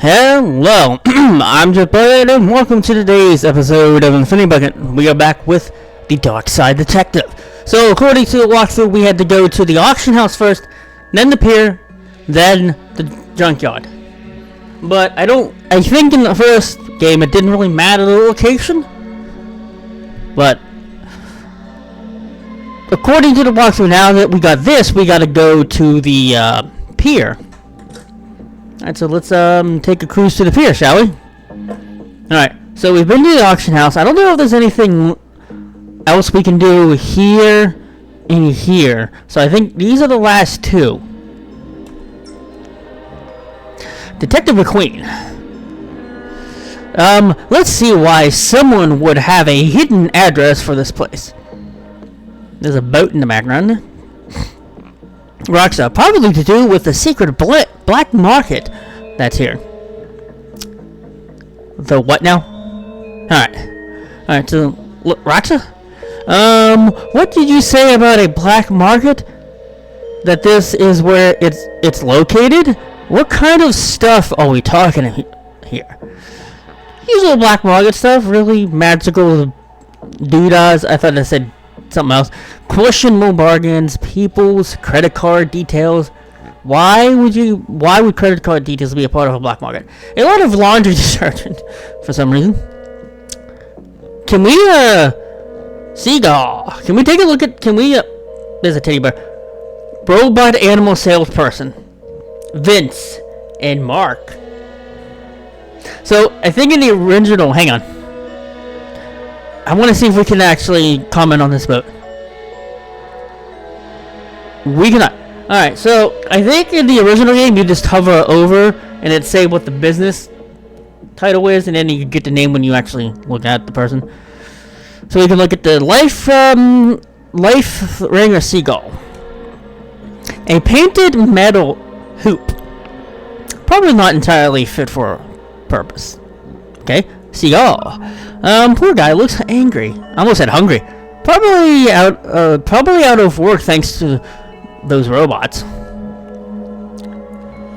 Hello, I'm Jabud, and welcome to today's episode of Infinity Bucket. We are back with the Darkside Detective. So, according to the walkthrough, we had to go to the auction house first, then the pier, then the junkyard. But I think in the first game it didn't really matter the location. But according to the walkthrough, now that we got this, we gotta go to the pier. Alright, so let's take a cruise to the pier, shall we? Alright, so we've been to the auction house. I don't know if there's anything else we can do here and here. So I think these are the last two. Detective McQueen. Let's see why someone would have a hidden address for this place. There's a boat in the background. Rockstar, probably to do with the secret black market that's here. The what now? Alright, so Rockstar? What did you say about a black market? That this is where it's located? What kind of stuff are we talking here? Usual black market stuff, really magical doodads. I thought I said something else. Questionable bargains, people's credit card details. Why would credit card details be a part of a black market? A lot of laundry detergent for some reason. Can we Seagull, can we take a look at there's a teddy bear. Robot animal salesperson. Vince and Mark. So I think in the original, hang on. I want to see if we can actually comment on this boat. We cannot. Alright, so I think in the original game you just hover over and it'd say what the business title is, and then you get the name when you actually look at the person. So we can look at the life ring or seagull. A painted metal hoop. Probably not entirely fit for purpose. Okay, seagull. Poor guy looks angry. I almost said hungry. Probably out of work thanks to those robots.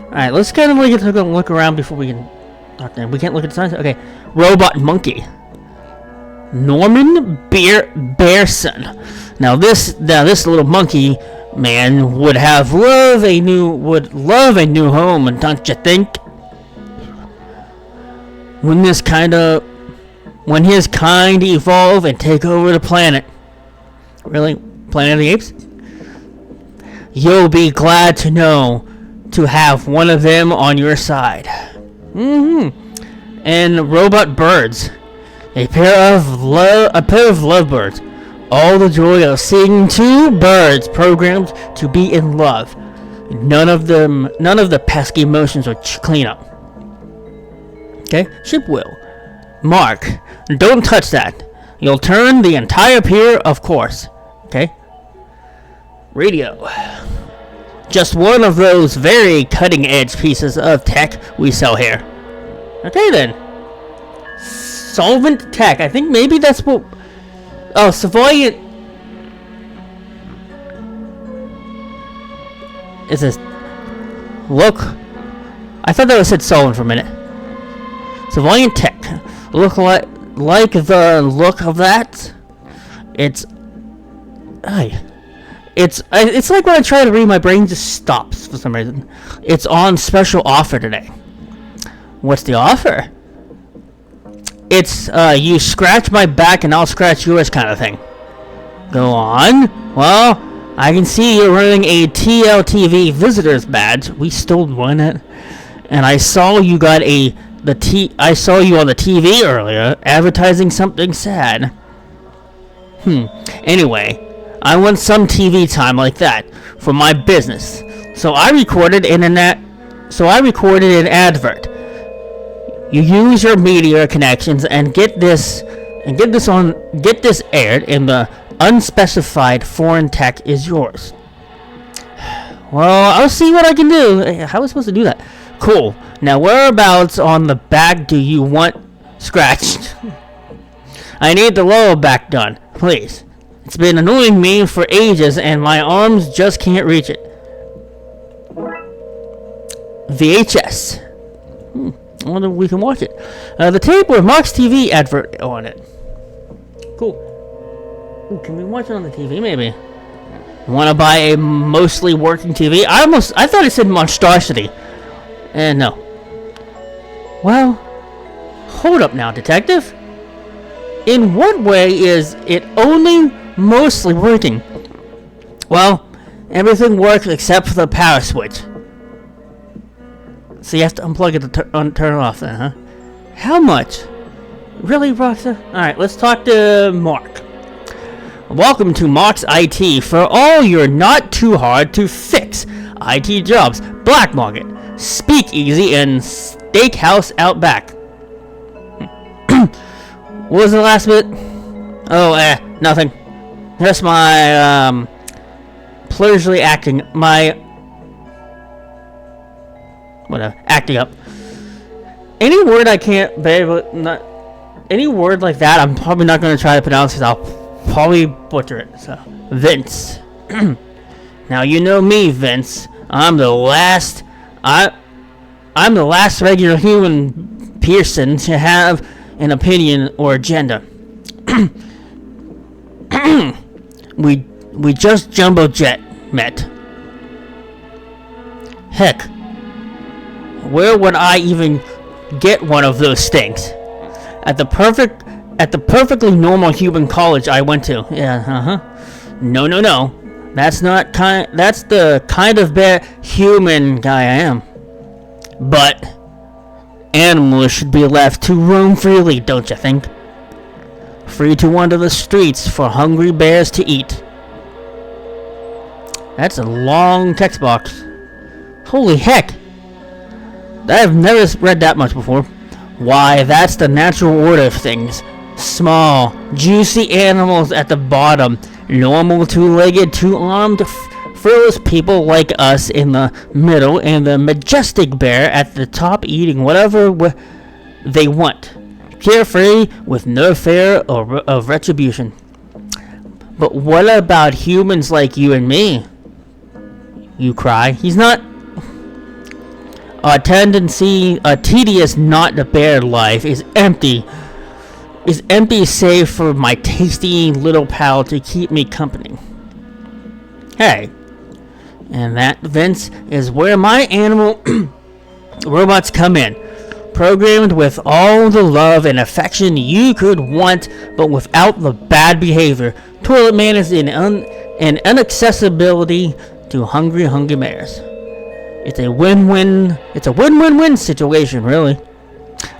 Alright, let's kind of take a look around before we can. Okay, we can't look at the signs. Okay, robot monkey. Norman Bearson. Now this little monkey man would love a new home, and don't you think? When his kind evolve and take over the planet. Really? Planet of the Apes? You'll be glad to know to have one of them on your side. And robot birds. A pair of lovebirds. All the joy of seeing two birds programmed to be in love. None of the pesky emotions or cleanup. Okay, ship will. Mark, don't touch that. You'll turn the entire pier, of course. Okay. Radio. Just one of those very cutting-edge pieces of tech we sell here. Okay then. Solvent tech. I think maybe that's what. Oh, Savoyant. Is this? Look. I thought that was said solvent for a minute. Civilian tech. Look like the look of that. It's like when I try to read, my brain just stops for some reason. It's on special offer today. What's the offer? It's you scratch my back and I'll scratch yours kind of thing. Go on. Well, I can see you're wearing a TLTV visitor's badge. We stole one, and I saw you got I saw you on the TV earlier advertising something sad. Anyway, I want some TV time like that for my business. So I recorded an advert. You use your media connections and get this aired, and the unspecified foreign tech is yours. Well, I'll see what I can do. How are we supposed to do that? Cool. Now, whereabouts on the back do you want scratched? I need the lower back done, please. It's been annoying me for ages, and my arms just can't reach it. VHS. I wonder if we can watch it. The tape with Mark's TV advert on it. Cool. Ooh, can we watch it on the TV, maybe? Want to buy a mostly working TV? I thought it said monstrosity. And no. Well, hold up now, detective. In what way is it only mostly working? Well, everything works except for the power switch. So you have to unplug it to turn it off then, huh? How much? Really, Roxa? Alright, let's talk to Mark. Welcome to Mark's IT for all your not too hard to fix IT jobs. Black Market, Speakeasy, and Steakhouse out back. What was the last bit? Oh, nothing. Just my, pleasurably acting. Acting up. Any word I can't any word like that, I'm probably not going to try to pronounce because I'll probably butcher it. So, Vince. Now, you know me, Vince. I'm the last regular human person to have an opinion or agenda. we just jumbo jet met. Heck, where would I even get one of those things? At the perfectly normal human college I went to. Yeah, No. That's the kind of bad human guy I am. But animals should be left to roam freely, don't you think? Free to wander the streets for hungry bears to eat. That's a long text box. Holy heck! I've never read that much before. Why, that's the natural order of things. Small, juicy animals at the bottom. Normal two-legged, two-armed, frivolous people like us in the middle, and the majestic bear at the top eating whatever they want. Carefree, with no fear of retribution. But what about humans like you and me? You cry. He's not... A tedious, not the bear life is empty. Is empty save for my tasty little pal to keep me company. Hey. And that, Vince, is where my animal robots come in. Programmed with all the love and affection you could want, but without the bad behavior, toilet manners, and inaccessibility to hungry bears. It's a win-win-win situation, really.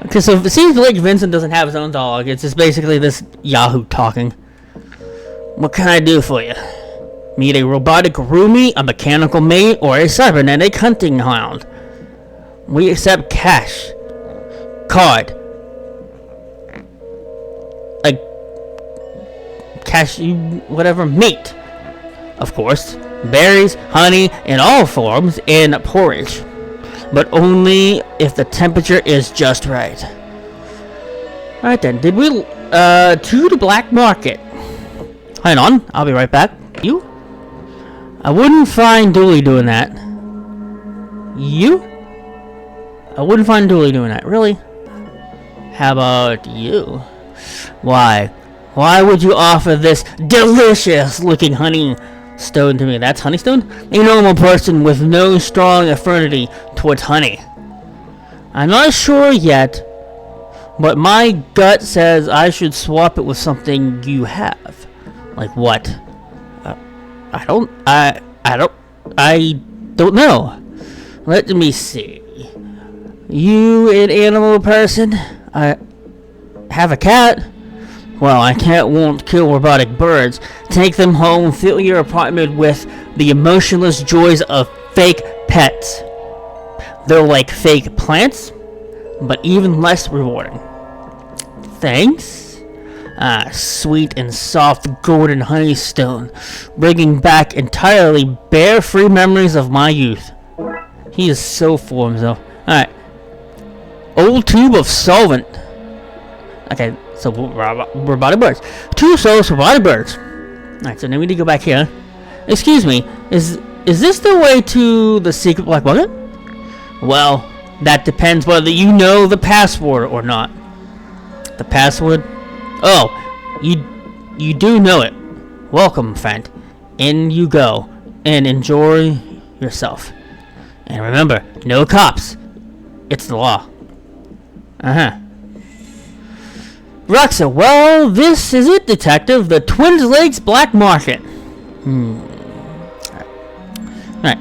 Because it seems like Vincent doesn't have his own dog. It's just basically this Yahoo talking. What can I do for you? Need a robotic roomie, a mechanical mate, or a cybernetic hunting hound? We accept cash. Card. Like cash, whatever, meat. Of course. Berries, honey, in all forms, and porridge. But only if the temperature is just right. Alright then, to the black market. Hang on, I'll be right back. You? I wouldn't find Dooley doing that. You? I wouldn't find Dooley doing that, really? How about you? Why? Why would you offer this delicious looking honey stone to me? That's honeystone? A normal person with no strong affinity towards honey. I'm not sure yet, but my gut says I should swap it with something you have. Like what? I don't know. Let me see. You an animal person? I have a cat. Well, I won't kill robotic birds. Take them home, fill your apartment with the emotionless joys of fake pets. They're like fake plants, but even less rewarding. Thanks? Sweet and soft golden honeystone, bringing back entirely bear-free memories of my youth. He is so full of himself. Alright. Old tube of solvent. Okay. So, robotic birds. 2 souls for robotic birds. Alright, so now we need to go back here. Excuse me, is this the way to the secret black market? Well, That depends whether you know the password or not. The password? Oh, you do know it. Welcome, friend. In you go, and enjoy yourself. And remember, no cops. It's the law. Roxa, well, this is it, Detective. The Twins Lakes Black Market. Alright.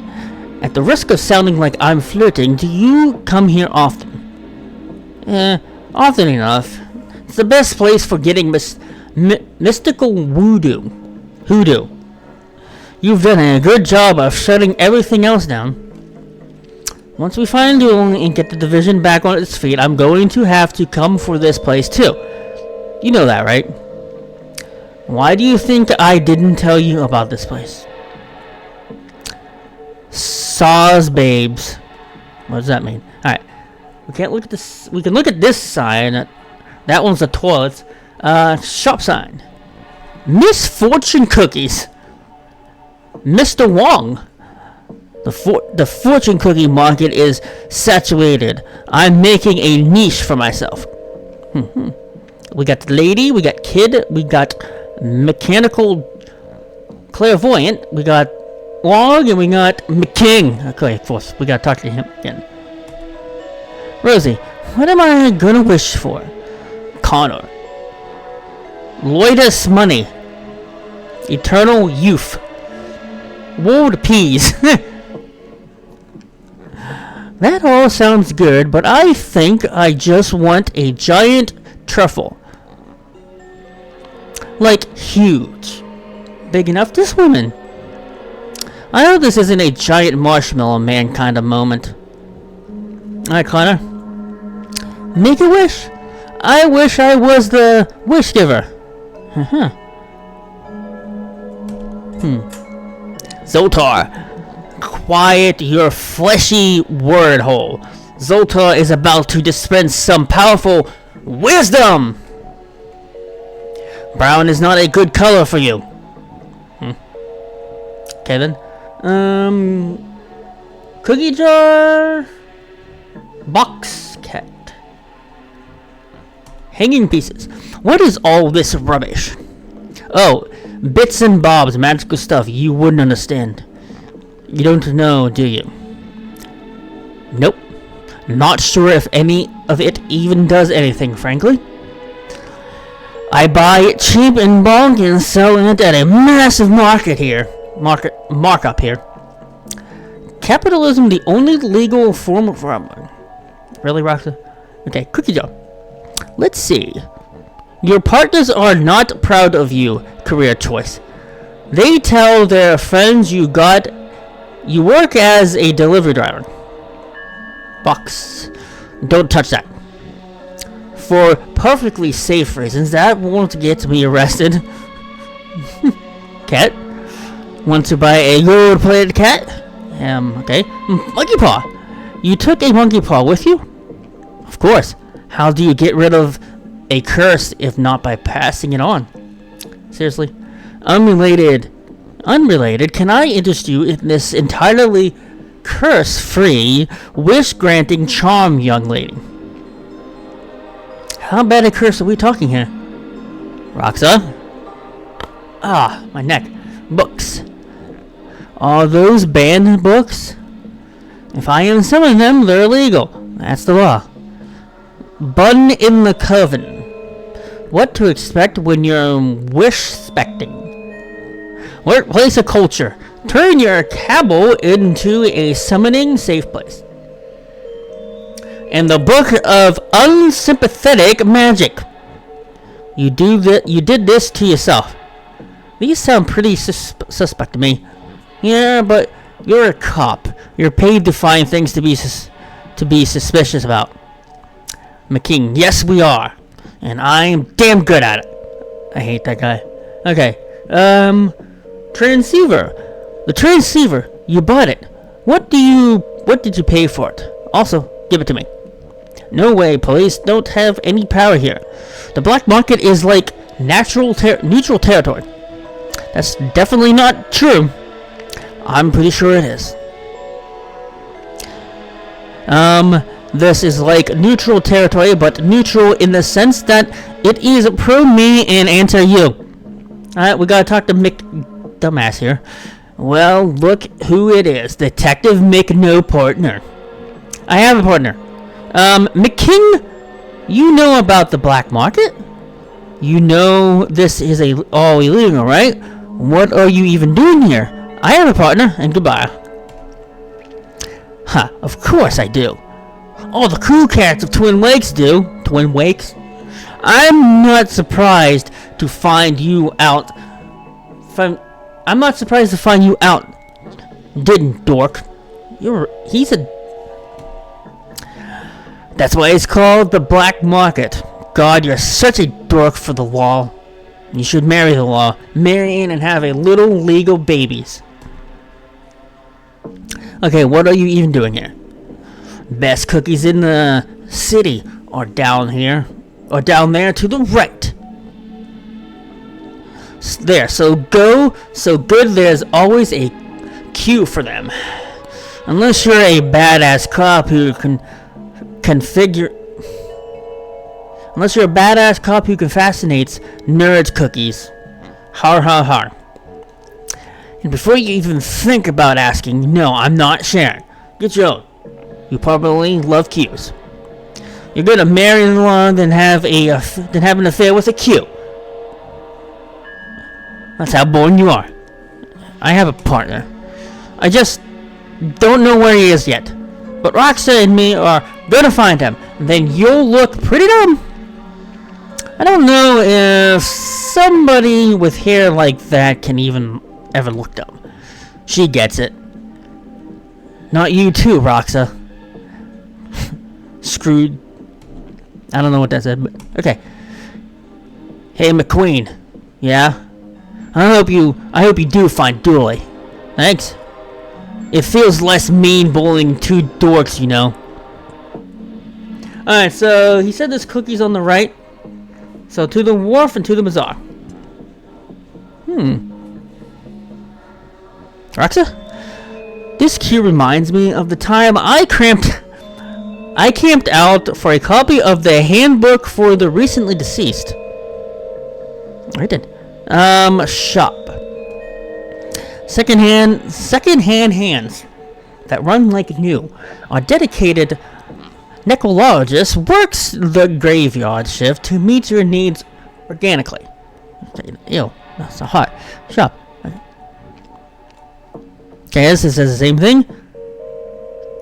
At the risk of sounding like I'm flirting, do you come here often? Often enough. It's the best place for getting mystical hoodoo. You've done a good job of shutting everything else down. Once we find Doolin and get the division back on its feet, I'm going to have to come for this place too. You know that, right? Why do you think I didn't tell you about this place? Saws babes. What does that mean? Alright. We can't look at this. We can look at this sign. That one's the toilets. Shop sign. Misfortune cookies. Mr. Wong. The fortune cookie market is saturated. I'm making a niche for myself. We got lady, we got kid, we got mechanical clairvoyant, we got Wong, and we got McKing. Okay, of course, we gotta talk to him again. Rosie, what am I gonna wish for? Connor. Loitus money. Eternal youth. World peas. That all sounds good, but I think I just want a giant truffle. Like, huge. Big enough to swim in. I know this isn't a giant marshmallow man kind of moment. Alright, Connor. Make a wish. I wish I was the wish giver. Zoltar. Quiet your fleshy word hole. Zoltar is about to dispense some powerful wisdom. Brown is not a good color for you. Okay then. Cookie jar. Box cat. Hanging pieces. What is all this rubbish? Oh, bits and bobs, magical stuff you wouldn't understand. You don't know, do you? Nope. Not sure if any of it even does anything, frankly. I buy it cheap in bulk and sell it at a massive markup here. Capitalism, the only legal form of robbery. Really, Roxa? Okay, cookie jar. Let's see. Your partners are not proud of you, career choice. They tell their friends you work as a delivery driver. Box. Don't touch that. For perfectly safe reasons, that won't get me arrested. Cat. Want to buy a gold-plated cat? Okay. Monkey paw. You took a monkey paw with you? Of course. How do you get rid of a curse if not by passing it on? Seriously? Unrelated, can I interest you in this entirely curse-free, wish-granting charm, young lady? How bad a curse are we talking here? Roxa? Ah, my neck. Books. Are those banned books? If I am selling them, they're illegal. That's the law. Bun in the coven. What to expect when you're wish-specting? Workplace of culture. Turn your cabal into a summoning safe place. And the book of unsympathetic magic. You did this to yourself. These sound pretty suspect to me. Yeah, but you're a cop. You're paid to find things to be suspicious about. McKing, yes we are. And I'm damn good at it. I hate that guy. Okay. Transceiver. The transceiver. You bought it. What did you pay for it? Also, give it to me. No way, police don't have any power here. The black market is like neutral territory. That's definitely not true. I'm pretty sure it is. this is like neutral territory, but neutral in the sense that it is pro me and anti you. Alright, we gotta talk to Mick Dumbass here. Well, look who it is. Detective Mick No Partner. I have a partner. McKing, you know about the black market? You know this is all illegal, right? What are you even doing here? I have a partner, and goodbye. Huh, of course I do. All the cool cats of Twin Lakes do. Twin Wakes? I'm not surprised to find you out. I'm not surprised to find you out. Didn't, dork. That's why it's called the black market. God, you're such a dork for the law. You should marry the law. Marry in and have a little legal babies. Okay, what are you even doing here? Best cookies in the city are down here. Or down there to the right. There, so good, there's always a queue for them. Unless you're a badass cop who Unless you're a badass cop who fascinates nerd cookies. Har har har. And before you even think about asking, no, I'm not sharing. Get your own. You probably love queues. You're gonna marry the law, then have an affair with a queue. That's how boring you are. I have a partner. I just don't know where he is yet. But Roxa and me are gonna find him. Then you'll look pretty dumb. I don't know if somebody with hair like that can even ever look dumb. She gets it. Not you too, Roxa. Screwed. I don't know what that said, but okay. Hey, McQueen. Yeah? I hope you do find Dooley. Thanks. It feels less mean bullying two dorks, you know. Alright, so he said there's cookies on the right. So to the wharf and to the bazaar. Roxa? This queue reminds me of the time I camped out for a copy of the handbook for the recently deceased. I did. Shop. Second-hand hands that run like new. Our dedicated necrologist works the graveyard shift to meet your needs organically. Ew, that's so hot. Shop. Okay, this says the same thing.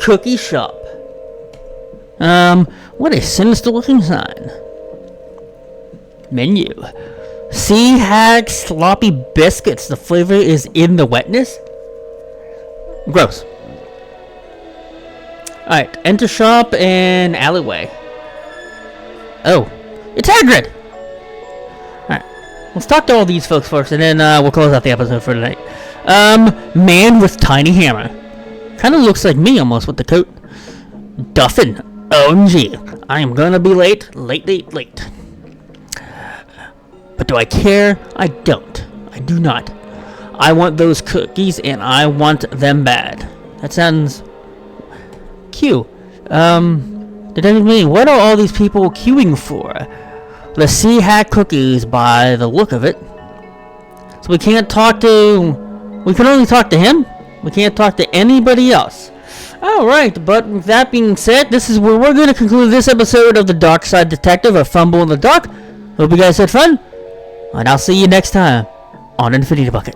Cookie shop. What a sinister looking sign. Menu. Sea Hag sloppy biscuits. The flavor is in the wetness. Gross. Alright, enter shop and alleyway. Oh, it's Hagrid! Alright, let's talk to all these folks first, and then we'll close out the episode for tonight. Man with tiny hammer. Kind of looks like me almost with the coat. Duffin. OMG. I am gonna be late. Late. But do I care? I don't. I do not. I want those cookies, and I want them bad. That sounds... Q. Did anything mean? What are all these people queuing for? The Sea Hack cookies, by the look of it. So we can't talk to... We can only talk to him? We can't talk to anybody else. Alright, but with that being said, this is where we're going to conclude this episode of The Darkside Detective, or Fumble in the Dark. Hope you guys had fun. And I'll see you next time on Infinity Bucket.